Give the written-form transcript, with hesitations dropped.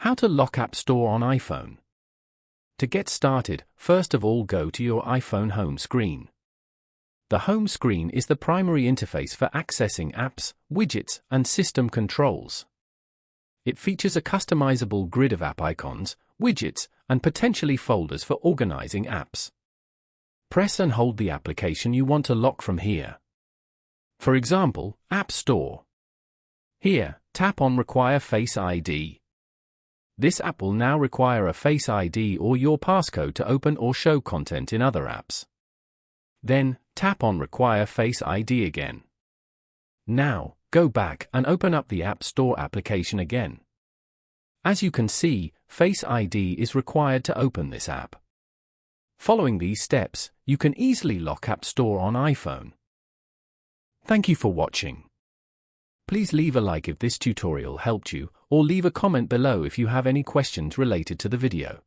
How to lock App Store on iPhone. To get started, first of all go to your iPhone home screen. The home screen is the primary interface for accessing apps, widgets, and system controls. It features a customizable grid of app icons, widgets, and potentially folders for organizing apps. Press and hold the application you want to lock from here. For example, App Store. Here, tap on Require Face ID. This app will now require a Face ID or your passcode to open or show content in other apps. Then, tap on Require Face ID again. Now, go back and open up the App Store application again. As you can see, Face ID is required to open this app. Following these steps, you can easily lock App Store on iPhone. Thank you for watching. Please leave a like if this tutorial helped you, or leave a comment below if you have any questions related to the video.